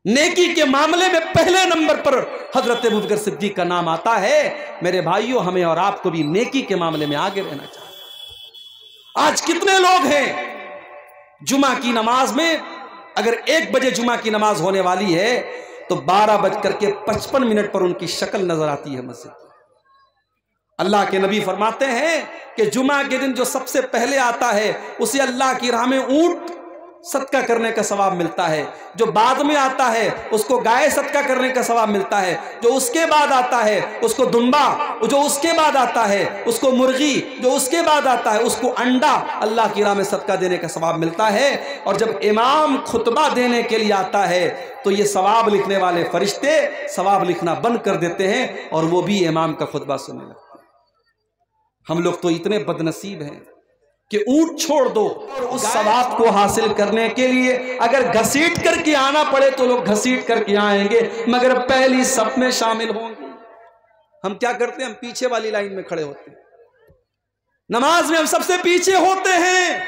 नेकी के मामले में पहले नंबर पर हजरत अबू बकर सिद्दीक का नाम आता है। मेरे भाइयों, हमें और आपको भी नेकी के मामले में आगे रहना चाहिए। आज कितने लोग हैं जुमा की नमाज में, अगर 1 बजे जुमा की नमाज होने वाली है तो 12:55 पर उनकी शक्ल नजर आती है मस्जिद। अल्लाह के नबी फरमाते हैं कि जुमा के दिन जो सबसे पहले आता है उसे अल्लाह की राह में ऊंट सदका करने का सवाब मिलता है, जो बाद में आता है उसको गाय सदका करने का सवाब मिलता है, जो उसके बाद आता है उसको दुम्बा, जो उसके बाद आता है उसको मुर्गी, जो उसके बाद आता है उसको अंडा अल्लाह की राह में सदका देने का सवाब मिलता है। और जब इमाम खुतबा देने के लिए आता है तो ये सवाब लिखने वाले फरिश्ते सवाब लिखना बंद कर देते हैं और वो भी इमाम का खुतबा सुनने लगते हैं। हम लोग तो इतने बदनसीब हैं कि ऊंट छोड़ दो और उस सवाब को हासिल करने के लिए अगर घसीट करके आना पड़े तो लोग घसीट करके आएंगे, मगर पहली सब में शामिल होंगे। हम क्या करते हैं? हम पीछे वाली लाइन में खड़े होते हैं। नमाज में हम सबसे पीछे होते हैं।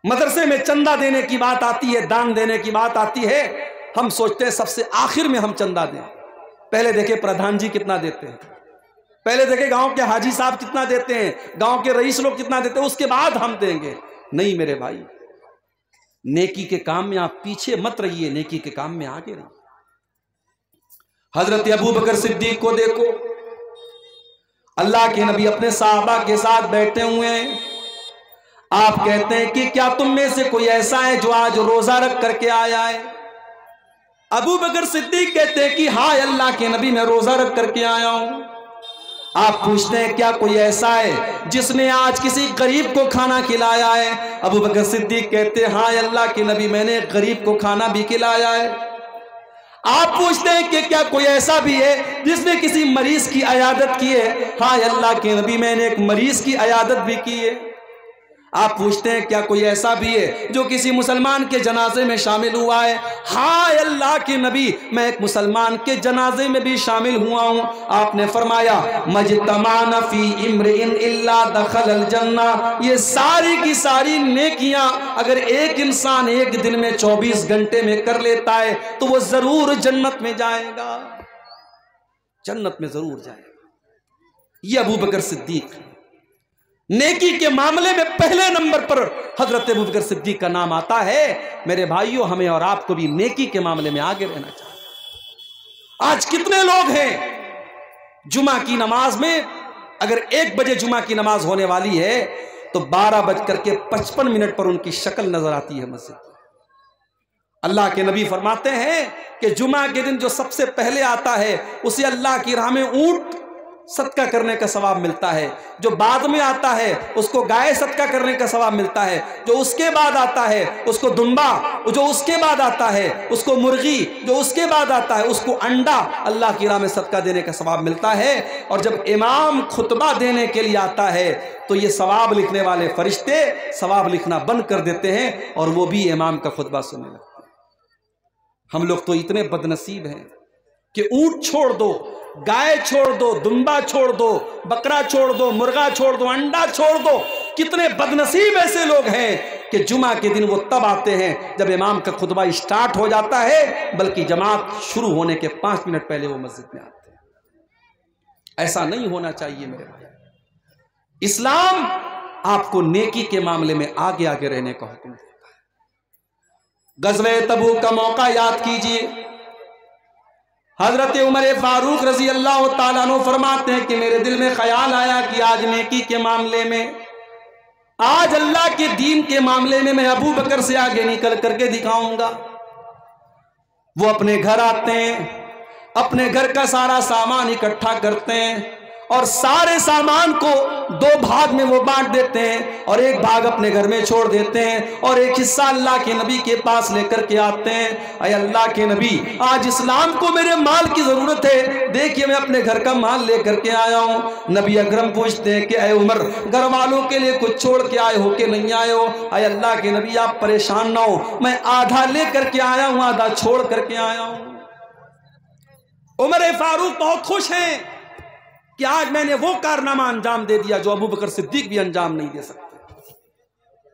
मदरसे में चंदा देने की बात आती है, दान देने की बात आती है, हम सोचते हैं सबसे आखिर में हम चंदा दें। पहले देखे प्रधान जी कितना देते हैं, पहले देखे गांव के हाजी साहब कितना देते हैं, गांव के रईस लोग कितना देते हैं, उसके बाद हम देंगे। नहीं मेरे भाई, नेकी के काम में आप पीछे मत रहिए, नेकी के काम में आगे रहिए। हजरत अबू बकर सिद्दीक को देखो, अल्लाह के नबी अपने साहबा के साथ बैठे हुए हैं। आप कहते हैं कि क्या तुम में से कोई ऐसा है जो आज रोजा रख करके आया है? अबू बकर सिद्दीक कहते हैं कि हाँ अल्लाह के नबी, मैं रोजा रख करके आया हूं। आप पूछते हैं क्या कोई ऐसा है जिसने आज किसी गरीब को खाना खिलाया है? अबू बकर सिद्दीक कहते हैं हाँ अल्लाह के नबी, मैंने गरीब को खाना भी खिलाया है। आप पूछते हैं कि क्या कोई ऐसा भी है जिसने किसी मरीज की अयादत की है? हाँ अल्लाह के नबी, मैंने एक मरीज की अयादत भी की है। आप पूछते हैं क्या कोई ऐसा भी है जो किसी मुसलमान के जनाजे में शामिल हुआ है? हाँ अल्लाह के नबी, मैं एक मुसलमान के जनाजे में भी शामिल हुआ हूं। आपने फरमाया मजतमाना फी इम्रिइन इल्ला दखलल जन्ना, ये सारी की सारी नेकियां अगर एक इंसान एक दिन में 24 घंटे में कर लेता है तो वो जरूर जन्नत में जाएगा, जन्नत में जरूर जाएगा। ये अबू बकर सिद्दीक, नेकी के मामले में पहले नंबर पर हजरत अबू बकर सिद्दीक का नाम आता है। मेरे भाइयों, हमें और आपको भी नेकी के मामले में आगे रहना चाहिए। आज कितने लोग हैं जुमा की नमाज में, अगर 1 बजे जुमा की नमाज होने वाली है तो 12:55 पर उनकी शक्ल नजर आती है मस्जिद। अल्लाह के नबी फरमाते हैं कि जुमा के दिन जो सबसे पहले आता है उसे अल्लाह की राह में ऊंट सदका करने का सवाब मिलता है, जो बाद में आता है उसको गाय सदका करने का सवाब मिलता है, जो उसके बाद आता है उसको दुम्बा, जो उसके बाद आता है उसको मुर्गी, जो उसके बाद आता है उसको अंडा अल्लाह की राह में सदका देने का सवाब मिलता है। और जब इमाम खुतबा देने के लिए आता है तो ये सवाब लिखने वाले फरिश्ते सवाब लिखना बंद कर देते हैं और वो भी इमाम का खुतबा सुनने लगते हैं। हम लोग तो इतने बदनसीब हैं कि ऊंट छोड़ दो, गाय छोड़ दो, दुम्बा छोड़ दो, बकरा छोड़ दो, मुर्गा छोड़ दो, अंडा छोड़ दो। कितने बदनसीब ऐसे लोग हैं कि जुमा के दिन वो तब आते हैं जब इमाम का खुतबा स्टार्ट हो जाता है, बल्कि जमात शुरू होने के 5 मिनट पहले वो मस्जिद में आते हैं। ऐसा नहीं होना चाहिए मेरे भाई। इस्लाम आपको नेकी के मामले में आगे आगे रहने का हुक्म देता है। गज़वे तबूक का मौका याद कीजिए। हजरत उमर फारूक रजी अल्लाह ताला अन्हु फरमाते हैं कि मेरे दिल में ख्याल आया कि आज नेकी के मामले में, आज अल्लाह के दीन के मामले में मैं अबू बकर से आगे निकल करके दिखाऊंगा। वो अपने घर आते हैं, अपने घर का सारा सामान इकट्ठा करते हैं और सारे सामान को 2 भाग में वो बांट देते हैं और एक भाग अपने घर में छोड़ देते हैं और एक हिस्सा अल्लाह के नबी के पास लेकर के आते हैं। अय अल्लाह के नबी, आज इस्लाम को मेरे माल की जरूरत है, देखिए मैं अपने घर का माल लेकर के आया हूं। नबी अकरम पूछते हैं कि अय उमर, घर वालों के लिए कुछ छोड़ के आए हो कि नहीं आए हो? अय अल्लाह के नबी, आप परेशान ना हो, मैं आधा लेकर के आया हूं, आधा छोड़ करके आया हूं। उमर फारूक बहुत खुश हैं कि आज मैंने वो कारनामा अंजाम दे दिया जो अबू बकर सिद्दीक भी अंजाम नहीं दे सकते।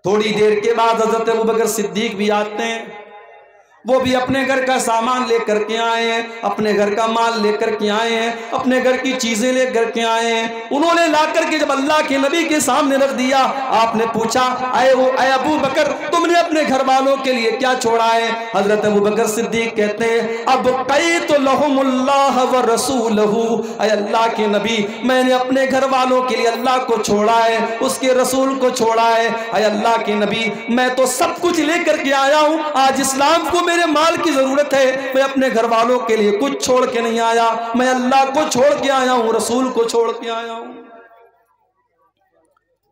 थोड़ी देर के बाद हजरत अबू बकर सिद्दीक भी आते हैं वो भी अपने घर का सामान लेकर के आए हैं, अपने घर का माल लेकर के आए हैं, अपने घर की चीजें लेकर के आए हैं। उन्होंने ला करके जब अल्लाह के नबी के सामने रख दिया, आपने पूछा, अय अबू बकर, तुमने अपने घर वालों के लिए क्या छोड़ा है? हजरत अबू बकर सिद्दीक कहते हैं, अब कई तो लहुमुल्लाह व रसूलहू, अल्लाह के नबी, मैंने अपने घर वालों के लिए अल्लाह को छोड़ा है, उसके रसूल को छोड़ा है। अल्लाह के नबी, मैं तो सब कुछ लेकर के आया हूं, आज इस्लाम को मेरे माल की जरूरत है, मैं अपने घर वालों के लिए कुछ छोड़ के नहीं आया, मैं अल्लाह को छोड़ के आया हूं, रसूल को छोड़ के आया हूं।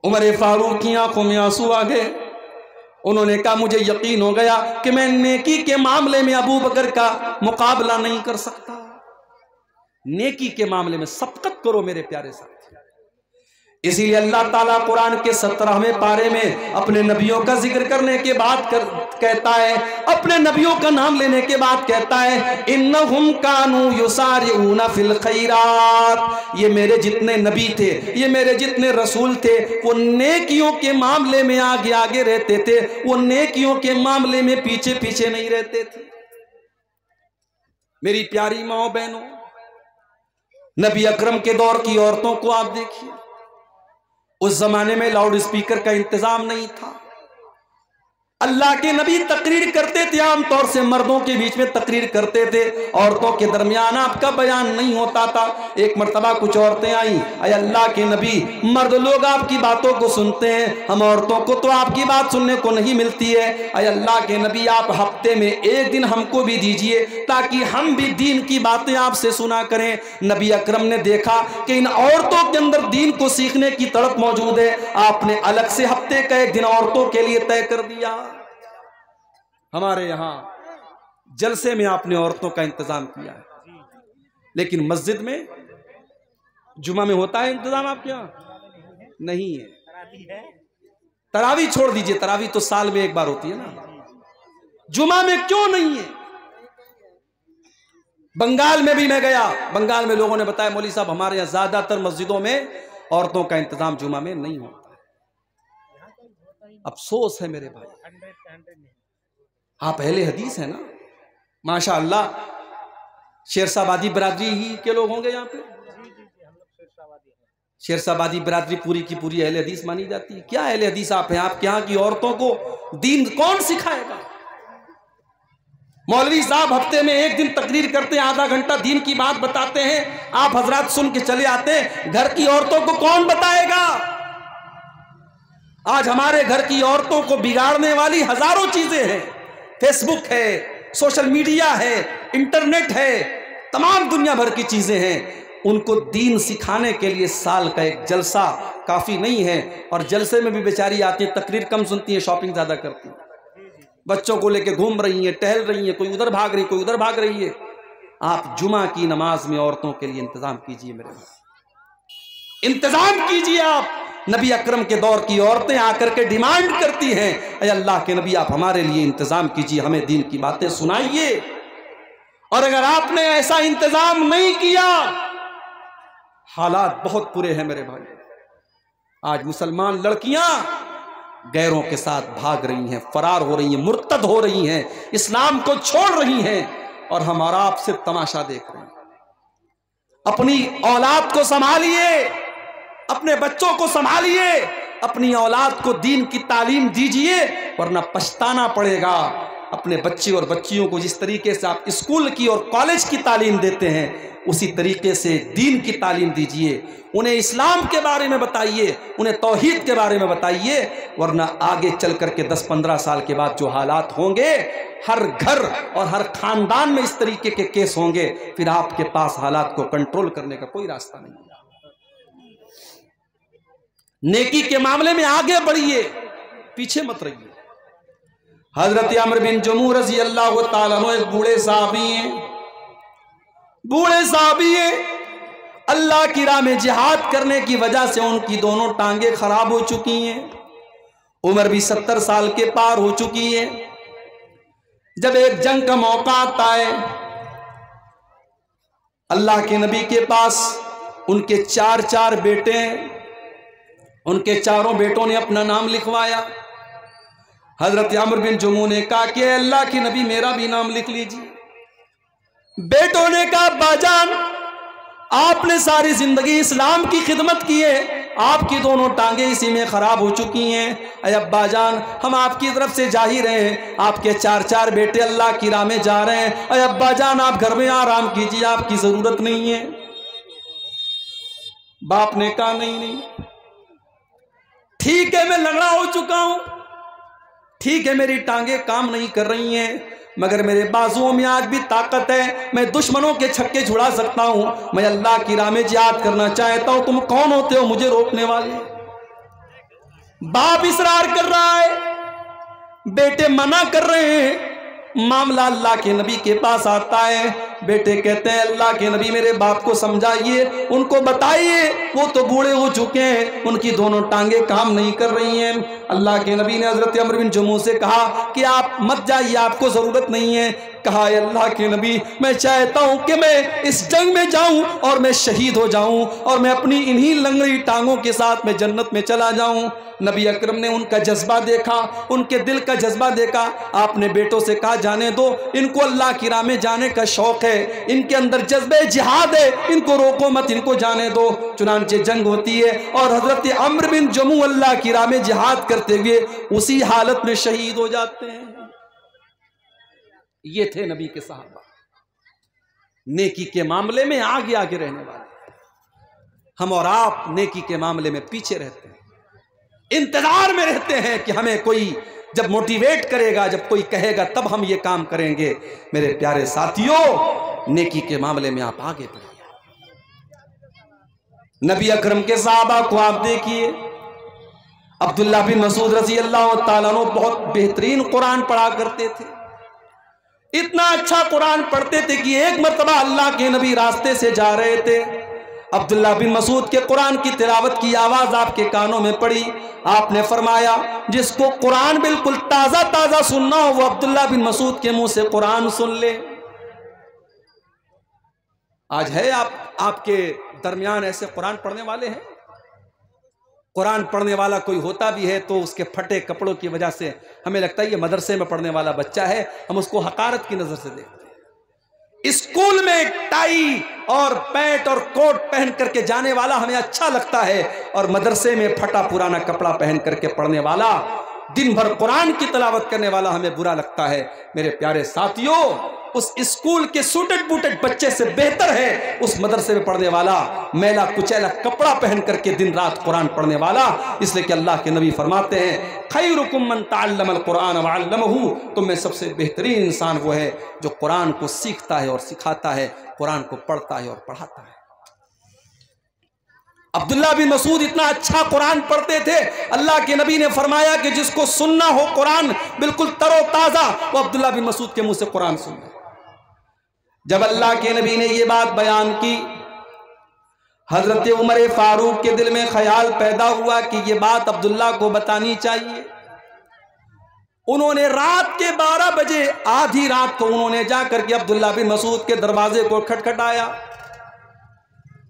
उमर फारूक की आंखों में आंसू आ गए। उन्होंने कहा, मुझे यकीन हो गया कि मैं नेकी के मामले में अबू बकर का मुकाबला नहीं कर सकता। नेकी के मामले में सबकत करो मेरे प्यारे साथी। इसीलिए अल्लाह ताला कुरान के 17वें पारे में अपने नबियों का जिक्र करने के बाद कहता है, अपने नबियों का नाम लेने के बाद कहता है, इन्नहुम कानू युसारिऊना फिल खैरात, ये मेरे जितने नबी थे, ये मेरे जितने रसूल थे, वो नेकियों के मामले में आगे आगे रहते थे, वो नेकियों के मामले में पीछे पीछे नहीं रहते थे। मेरी प्यारी माओ बहनों, नबी अकरम के दौर की औरतों को आप देखिए, उस जमाने में लाउड स्पीकर का इंतजाम नहीं था। अल्लाह के नबी तकरीर करते थे, आमतौर से मर्दों के बीच में तकरीर करते थे, औरतों के दरमियान आपका बयान नहीं होता था। एक मर्तबा कुछ औरतें आई, अय अल्लाह के नबी, मर्द लोग आपकी बातों को सुनते हैं, हम औरतों को तो आपकी बात सुनने को नहीं मिलती है। अय अल्लाह के नबी, आप हफ्ते में एक दिन हमको भी दीजिए ताकि हम भी दीन की बातें आपसे सुना करें। नबी अकरम ने देखा कि इन औरतों के अंदर दीन को सीखने की तड़प मौजूद है, आपने अलग से हफ्ते का एक दिन औरतों के लिए तय कर दिया। हमारे यहां जलसे में आपने औरतों का इंतजाम किया है, लेकिन मस्जिद में जुमा में होता है इंतजाम आपके यहां? नहीं है। तरावी छोड़ दीजिए, तरावी तो साल में एक बार होती है ना, जुमा में क्यों नहीं है? बंगाल में भी मैं गया, बंगाल में लोगों ने बताया, मौलवी साहब हमारे यहां ज्यादातर मस्जिदों में औरतों का इंतजाम जुमा में नहीं होता है। अफसोस है मेरे भाई, आप अहले हदीस है ना, माशाअल्लाह, शेरशाबादी बरादरी ही के लोग होंगे यहाँ पे। शेरशाबादी बरादरी पूरी की पूरी अहले हदीस मानी जाती है। क्या अहले हदीस आप हैं? आपके यहाँ की औरतों को दीन कौन सिखाएगा? मौलवी साहब हफ्ते में एक दिन तकरीर करते हैं, आधा घंटा दीन की बात बताते हैं, आप हजरात सुन के चले आते हैं, घर की औरतों को कौन बताएगा? आज हमारे घर की औरतों को बिगाड़ने वाली हजारों चीजें हैं, फेसबुक है, सोशल मीडिया है, इंटरनेट है, तमाम दुनिया भर की चीजें हैं। उनको दीन सिखाने के लिए साल का एक जलसा काफी नहीं है, और जलसे में भी बेचारी आती है, तकरीर कम सुनती है, शॉपिंग ज्यादा करती है, बच्चों को लेके घूम रही है, टहल रही है, कोई उधर भाग रही है, कोई उधर भाग रही है। आप जुमा की नमाज में औरतों के लिए इंतजाम कीजिए मेरे भाई, इंतजाम कीजिए आप। नबी अकरम के दौर की औरतें आकर के डिमांड करती हैं, अय अल्लाह के नबी, आप हमारे लिए इंतजाम कीजिए, हमें दीन की बातें सुनाइए। और अगर आपने ऐसा इंतजाम नहीं किया, हालात बहुत बुरे हैं मेरे भाई। आज मुसलमान लड़कियां गैरों के साथ भाग रही हैं, फरार हो रही हैं, मुर्तद हो रही हैं, इस्लाम को छोड़ रही हैं, और हमारा आपसे तमाशा देख रहे हैं। अपनी औलाद को संभालिए, अपने बच्चों को संभालिए, अपनी औलाद को दीन की तालीम दीजिए, वरना पछताना पड़ेगा। अपने बच्चे और बच्चियों को जिस तरीके से आप स्कूल की और कॉलेज की तालीम देते हैं, उसी तरीके से दीन की तालीम दीजिए, उन्हें इस्लाम के बारे में बताइए, उन्हें तौहीद के बारे में बताइए, वरना आगे चल करके 10-15 साल के बाद जो हालात होंगे, हर घर और हर खानदान में इस तरीके के केस होंगे, फिर आपके पास हालात को कंट्रोल करने का कोई रास्ता नहीं है। नेकी के मामले में आगे बढ़िए, पीछे मत रहिए। हजरत अमर बिन जमूह रज़ी अल्लाह तआला अन्हु एक बूढ़े साहबी हैं, अल्लाह की राह में जिहाद करने की वजह से उनकी दोनों टांगे खराब हो चुकी हैं, उम्र भी 70 साल के पार हो चुकी है। जब एक जंग का मौका आता है, अल्लाह के नबी के पास उनके 4 बेटे हैं, उनके चारों बेटों ने अपना नाम लिखवाया। हजरत अमर बिन जमू ने कहा कि अल्लाह के नबी मेरा भी नाम लिख लीजिए। बेटों ने कहा बाजान आपने सारी जिंदगी इस्लाम की खिदमत की है, आपकी दोनों टांगे इसी में खराब हो चुकी हैं। अय अब्बा जान हम आपकी तरफ से जा ही रहे हैं, आपके 4 बेटे अल्लाह की राह में जा रहे हैं। अय अब्बा जान आप घर में आराम कीजिए, आपकी जरूरत नहीं है। बाप ने कहा नहीं ठीक है, मैं लंगड़ा हो चुका हूं, ठीक है मेरी टांगे काम नहीं कर रही हैं, मगर मेरे बाजुओं में आज भी ताकत है, मैं दुश्मनों के छक्के छुड़ा सकता हूं, मैं अल्लाह की राह में जिहाद करना चाहता हूं। तुम कौन होते हो मुझे रोकने वाले? बाप इसरार कर रहा है, बेटे मना कर रहे हैं। मामला अल्लाह के नबी के पास आता है। बेटे कहते हैं अल्लाह के नबी मेरे बाप को समझाइए, उनको बताइए, वो तो बूढ़े हो चुके हैं, उनकी दोनों टांगे काम नहीं कर रही हैं। अल्लाह के नबी ने हजरत अमर बिन जमू से कहा कि आप मत जाइए, आपको जरूरत नहीं है। कहा अल्लाह के नबी मैं चाहता हूं कि मैं इस जंग में जाऊं और मैं शहीद हो जाऊं और मैं अपनी इन्हीं लंगड़ी टांगों के साथ मैं जन्नत में चला जाऊं। नबी अकरम ने उनका जज्बा देखा, उनके दिल का जज्बा देखा। आपने बेटों से कहा जाने दो, इनको अल्लाह की राह में जाने का शौक है, इनके अंदर जज्बे जिहाद है, इनको रोको मत, इनको जाने दो। चुनांचे जंग होती है और हजरत अम्र बिन जमू अल्लाह की राह में जिहाद करते हुए उसी हालत में शहीद हो जाते हैं। ये थे नबी के सहाबा, नेकी के मामले में आगे आगे रहने वाले। हम और आप नेकी के मामले में पीछे रहते हैं, इंतजार में रहते हैं कि हमें कोई जब मोटिवेट करेगा, जब कोई कहेगा तब हम ये काम करेंगे। मेरे प्यारे साथियों, नेकी के मामले में आप आगे बढ़िए। नबी अकरम के सहाबा को आप देखिए, अब्दुल्ला बिन मसूद रज़ी अल्लाह ताला अन्हु बहुत बेहतरीन कुरान पढ़ा करते थे। इतना अच्छा कुरान पढ़ते थे कि एक मर्तबा अल्लाह के नबी रास्ते से जा रहे थे, अब्दुल्ला बिन मसूद के कुरान की तिलावत की आवाज आपके कानों में पड़ी। आपने फरमाया जिसको कुरान बिल्कुल ताजा ताजा सुनना हो वो अब्दुल्ला बिन मसूद के मुंह से कुरान सुन ले। आज है आपके दरमियान ऐसे कुरान पढ़ने वाले हैं? कुरान पढ़ने वाला कोई होता भी है तो उसके फटे कपड़ों की वजह से हमें लगता है ये मदरसे में पढ़ने वाला बच्चा है, हम उसको हकारत की नजर से देखते हैं। स्कूल में टाई और पैंट और कोट पहन करके जाने वाला हमें अच्छा लगता है, और मदरसे में फटा पुराना कपड़ा पहन करके पढ़ने वाला, दिन भर कुरान की तिलावत करने वाला हमें बुरा लगता है। मेरे प्यारे साथियों, उस स्कूल के सूटेड बूटेड बच्चे से बेहतर है उस मदरसे में पढ़ने वाला मैला कुचैला कपड़ा पहन करके दिन रात कुरान पढ़ने वाला। इसलिए कि अल्लाह के नबी फरमाते हैं खैरुकुम मन तअल्लमल कुरान व अल्लमहु, तुम में सबसे बेहतरीन इंसान वो है जो कुरान को सीखता है और सिखाता है, कुरान को पढ़ता है और पढ़ाता है। अब्दुल्ला बिन मसूद इतना अच्छा कुरान पढ़ते थे, अल्लाह के नबी ने फरमाया कि जिसको सुनना हो कुरान बिल्कुल तरोताजा, वो अब्दुल्ला बिन मसूद के मुंह से कुरान सुनना। जब अल्लाह के नबी ने ये बात बयान की, हजरत उमर फारूक के दिल में ख्याल पैदा हुआ कि ये बात अब्दुल्ला को बतानी चाहिए। उन्होंने रात के 12 बजे, आधी रात को उन्होंने जाकर के अब्दुल्ला बिन मसूद के दरवाजे को खटखटाया।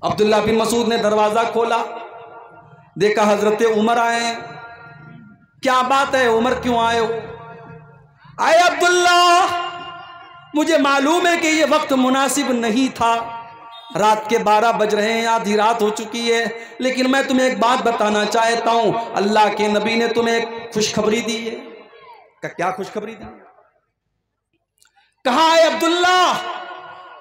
अब्दुल्ला बिन मसूद ने दरवाजा खोला, देखा हजरत उमर आए हैं। क्या बात है उमर, क्यों आए हो? आए अब्दुल्ला, मुझे मालूम है कि ये वक्त मुनासिब नहीं था, रात के 12 बज रहे हैं, आधी रात हो चुकी है, लेकिन मैं तुम्हें एक बात बताना चाहता हूं, अल्लाह के नबी ने तुम्हें एक खुशखबरी दी है। क्या खुशखबरी दी? कहा है अब्दुल्ला,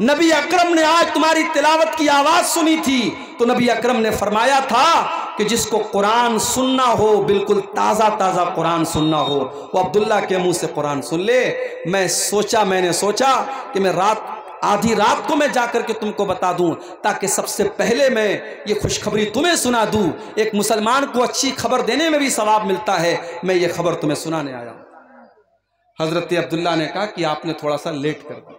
नबी अकरम ने आज तुम्हारी तिलावत की आवाज सुनी थी, तो नबी अकरम ने फरमाया था कि जिसको कुरान सुनना हो, बिल्कुल ताजा ताजा कुरान सुनना हो, वो अब्दुल्ला के मुंह से कुरान सुन ले। मैंने सोचा कि मैं आधी रात को मैं जाकर के तुमको बता दूं, ताकि सबसे पहले मैं ये खुशखबरी तुम्हें सुना दूं। एक मुसलमान को अच्छी खबर देने में भी सवाब मिलता है, मैं ये खबर तुम्हें सुनाने आया हूं। हजरत अब्दुल्ला ने कहा कि आपने थोड़ा सा लेट कर दिया,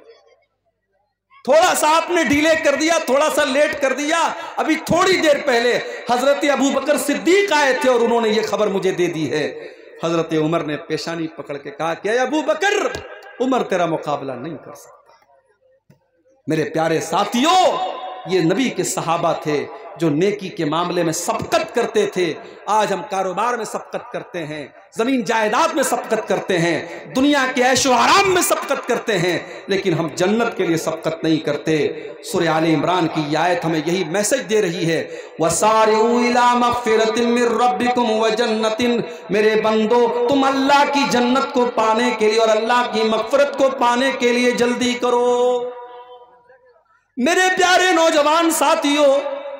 थोड़ा सा आपने डिले कर दिया, थोड़ा सा लेट कर दिया। अभी थोड़ी देर पहले हजरत अबू बकर सिद्दीक आए थे और उन्होंने ये खबर मुझे दे दी है। हजरत उमर ने पेशानी पकड़ के कहा कि अबू बकर, उमर तेरा मुकाबला नहीं कर सकता। मेरे प्यारे साथियों, ये नबी के सहाबा थे जो नेकी के मामले में सबकत करते थे, आज हम कारोबार में सबकत करते हैं, जमीन जायदाद में सबकत करते हैं, दुनिया के ऐशो आराम में सबकत करते हैं, लेकिन हम जन्नत के लिए सबकत नहीं करते। सूरह आले इमरान की आयत हमें यही मैसेज दे रही है, वसारिऊ इला मग़फ़िरतिन मिर रब्बिकुम व जन्नतिन, मेरे बंदो तुम अल्लाह की जन्नत को पाने के लिए और अल्लाह की मग़फ़िरत को पाने के लिए जल्दी करो। मेरे प्यारे नौजवान साथियों,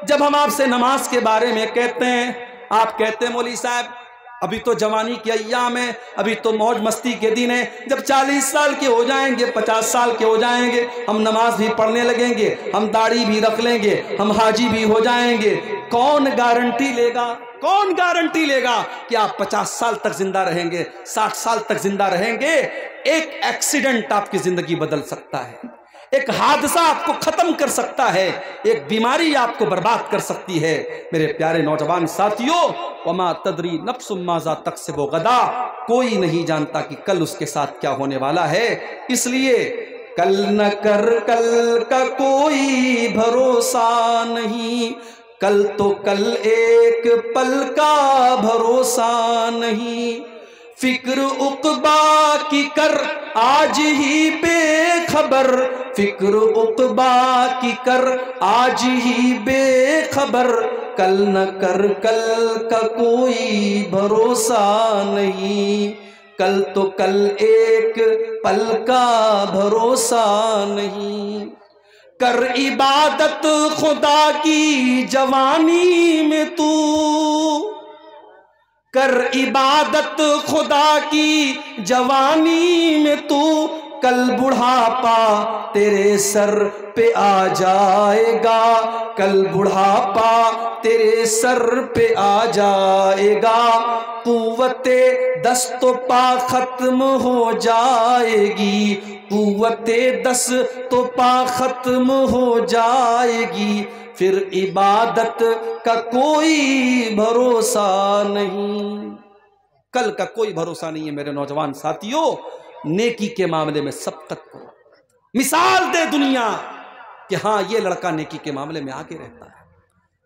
जब हम आपसे नमाज के बारे में कहते हैं, आप कहते हैं मौलवी साहब अभी तो जवानी के अय्याम है, अभी तो मौज मस्ती के दिन है, जब 40 साल के हो जाएंगे, 50 साल के हो जाएंगे, हम नमाज भी पढ़ने लगेंगे, हम दाढ़ी भी रख लेंगे, हम हाजी भी हो जाएंगे। कौन गारंटी लेगा, कौन गारंटी लेगा कि आप 50 साल तक जिंदा रहेंगे, 60 साल तक जिंदा रहेंगे? एक एक्सीडेंट आपकी जिंदगी बदल सकता है, एक हादसा आपको खत्म कर सकता है, एक बीमारी आपको बर्बाद कर सकती है। मेरे प्यारे नौजवान साथियों, वमा तदरी नफ्सुम माज़ा तक्सिबु गदा, कोई नहीं जानता कि कल उसके साथ क्या होने वाला है। इसलिए कल न कर, कल का कोई भरोसा नहीं, कल तो कल एक पल का भरोसा नहीं, फिक्र उक़बा की कर आज ही बेखबर, फिक्र उक़बा की कर आज ही बेखबर, कल न कर, कल का कोई भरोसा नहीं, कल तो कल एक पल का भरोसा नहीं। कर इबादत खुदा की जवानी में तू, कर इबादत खुदा की जवानी में तू, कल बुढ़ापा तेरे सर पे आ जाएगा, कल बुढ़ापा तेरे सर पे आ जाएगा, कुव्वते दस्तो पा खत्म हो जाएगी, कुव्वते दस्तो पा खत्म हो जाएगी, फिर इबादत का कोई भरोसा नहीं। कल का कोई भरोसा नहीं है। मेरे नौजवान साथियों, नेकी के मामले में सबकत करो, मिसाल दे दुनिया कि हाँ ये लड़का नेकी के मामले में आगे रहता है।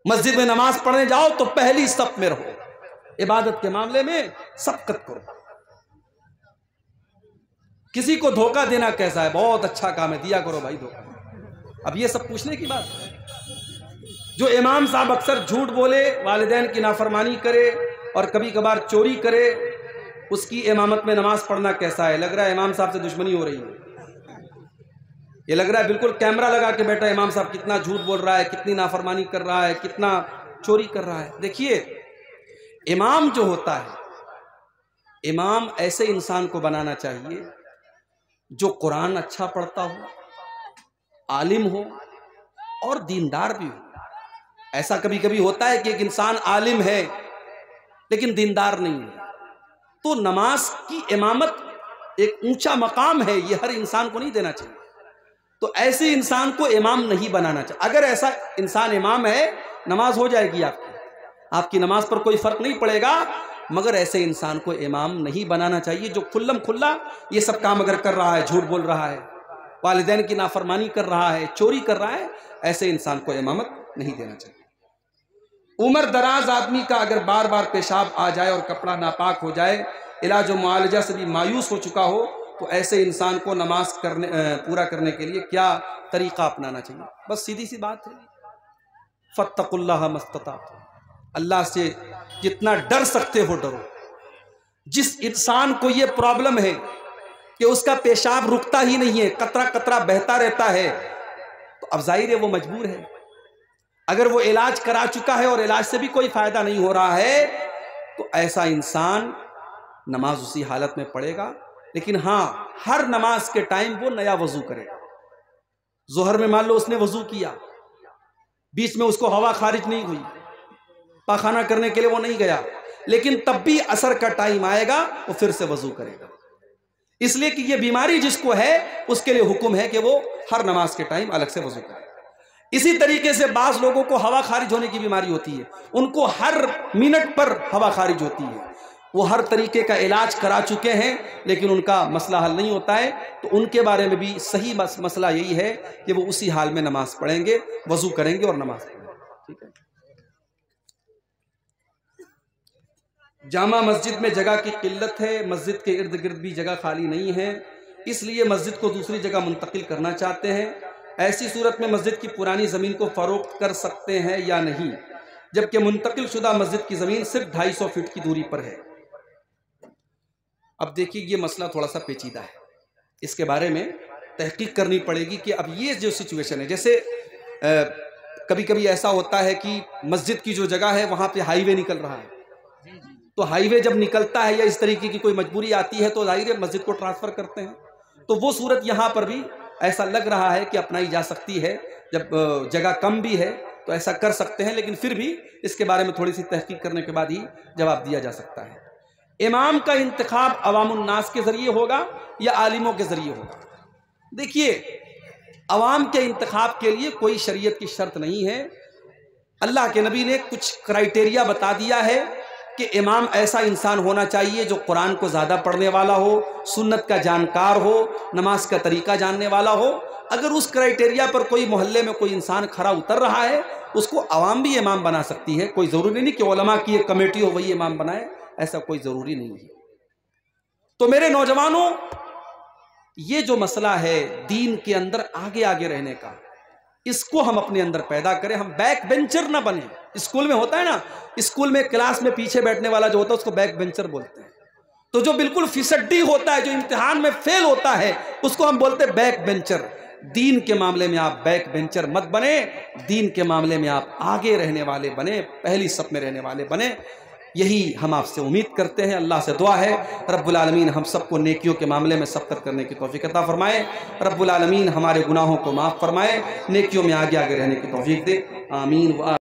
मस्जिद में नमाज पढ़ने जाओ तो पहली सफ में रहो, इबादत के मामले में सबकत करो। किसी को धोखा देना कैसा है? बहुत अच्छा काम है, दिया करो भाई धोखा। अब ये सब पूछने की बात है। जो इमाम साहब अक्सर झूठ बोले, वालिदैन की नाफरमानी करे और कभी कभार चोरी करे, उसकी इमामत में नमाज पढ़ना कैसा है? लग रहा है इमाम साहब से दुश्मनी हो रही है। ये लग रहा है बिल्कुल कैमरा लगा के बैठा इमाम साहब कितना झूठ बोल रहा है, कितनी नाफरमानी कर रहा है, कितना चोरी कर रहा है। देखिए, इमाम जो होता है, इमाम ऐसे इंसान को बनाना चाहिए जो कुरान अच्छा पढ़ता हो, आलिम हो और दीनदार भी हो। ऐसा कभी कभी होता है कि एक इंसान आलिम है लेकिन दीनदार नहीं है, तो नमाज की इमामत एक ऊंचा मकाम है, ये हर इंसान को नहीं देना चाहिए। तो ऐसे इंसान को इमाम नहीं बनाना चाहिए। अगर ऐसा इंसान इमाम है, नमाज हो जाएगी आपकी नमाज पर कोई फर्क नहीं पड़ेगा, मगर ऐसे इंसान को इमाम नहीं बनाना चाहिए जो खुल्लम खुल्ला ये सब काम अगर कर रहा है, झूठ बोल रहा है, वालिदैन की नाफरमानी कर रहा है, चोरी कर रहा है, ऐसे इंसान को इमामत नहीं देना चाहिए। उम्र दराज आदमी का अगर बार बार पेशाब आ जाए और कपड़ा नापाक हो जाए, इलाज और मुआलजा से भी मायूस हो चुका हो, तो ऐसे इंसान को नमाज पूरा करने के लिए क्या तरीका अपनाना चाहिए? बस सीधी सी बात है, फत्तकुल्लाह मस्तताअतुम, अल्लाह से जितना डर सकते हो डरो। जिस इंसान को ये प्रॉब्लम है कि उसका पेशाब रुकता ही नहीं है, कतरा कतरा बहता रहता है, तो अब जाहिर है वो मजबूर है। अगर वो इलाज करा चुका है और इलाज से भी कोई फायदा नहीं हो रहा है, तो ऐसा इंसान नमाज उसी हालत में पढ़ेगा। लेकिन हाँ, हर नमाज के टाइम वो नया वजू करेगा। जोहर में मान लो उसने वजू किया, बीच में उसको हवा खारिज नहीं हुई, पाखाना करने के लिए वो नहीं गया, लेकिन तब भी असर का टाइम आएगा वो फिर से वजू करेगा। इसलिए कि ये बीमारी जिसको है उसके लिए हुक्म है कि वो हर नमाज के टाइम अलग से वजू करे। इसी तरीके से बाज लोगों को हवा खारिज होने की बीमारी होती है, उनको हर मिनट पर हवा खारिज होती है, वो हर तरीके का इलाज करा चुके हैं लेकिन उनका मसला हल नहीं होता है। तो उनके बारे में भी सही मसला यही है कि वो उसी हाल में नमाज पढ़ेंगे, वजू करेंगे और नमाज पढ़ेंगे। ठीक है। जामा मस्जिद में जगह की किल्लत है, मस्जिद के इर्द गिर्द भी जगह खाली नहीं है, इसलिए मस्जिद को दूसरी जगह मुंतकिल करना चाहते हैं। ऐसी सूरत में मस्जिद की पुरानी ज़मीन को फ़रोख्त कर सकते हैं या नहीं, जबकि मुंतकिल शुदा मस्जिद की ज़मीन सिर्फ 250 फीट की दूरी पर है। अब देखिए ये मसला थोड़ा सा पेचीदा है, इसके बारे में तहकीक करनी पड़ेगी कि अब ये जो सिचुएशन है, जैसे कभी कभी ऐसा होता है कि मस्जिद की जो जगह है वहाँ पे हाईवे निकल रहा है, तो हाईवे जब निकलता है या इस तरीके की कोई मजबूरी आती है तो जाहिर है मस्जिद को ट्रांसफ़र करते हैं। तो वो सूरत यहाँ पर भी ऐसा लग रहा है कि अपनाई जा सकती है, जब जगह कम भी है तो ऐसा कर सकते हैं, लेकिन फिर भी इसके बारे में थोड़ी सी तहकीक करने के बाद ही जवाब दिया जा सकता है। इमाम का इंतखाब अवामुन नास के ज़रिए होगा या आलिमों के ज़रिए होगा? देखिए, अवाम के इंतखाब के लिए कोई शरीयत की शर्त नहीं है। अल्लाह के नबी ने कुछ क्राइटेरिया बता दिया है कि इमाम ऐसा इंसान होना चाहिए जो कुरान को ज़्यादा पढ़ने वाला हो, सुन्नत का जानकार हो, नमाज का तरीका जानने वाला हो। अगर उस क्राइटेरिया पर कोई मोहल्ले में कोई इंसान खरा उतर रहा है, उसको अवाम भी इमाम बना सकती है। कोई ज़रूरी नहीं कि उलमा की एक कमेटी हो वही इमाम बनाए, ऐसा कोई ज़रूरी नहीं है। तो मेरे नौजवानों, ये जो मसला है दीन के अंदर आगे आगे रहने का, इसको हम अपने अंदर पैदा करें। हम बैक बेंचर ना बने। स्कूल में होता है ना, स्कूल में क्लास में पीछे बैठने वाला जो होता है उसको बैक बेंचर बोलते हैं। तो जो बिल्कुल फिसड्डी होता है, जो इम्तिहान में फेल होता है, उसको हम बोलते हैं बैक बेंचर। दीन के मामले में आप बैक बेंचर मत बने, दीन के मामले में आप आगे रहने वाले बने, पहली सफ में रहने वाले बने। यही हम आपसे उम्मीद करते हैं। अल्लाह से दुआ है रब्बुल आलमीन हम सबको नेकियों के मामले में सबकत करने की तौफीक अता फरमाए। रब्बुल आलमीन हमारे गुनाहों को माफ़ फरमाए, नेकियों में आगे आगे रहने की तौफीक दे। आमीन।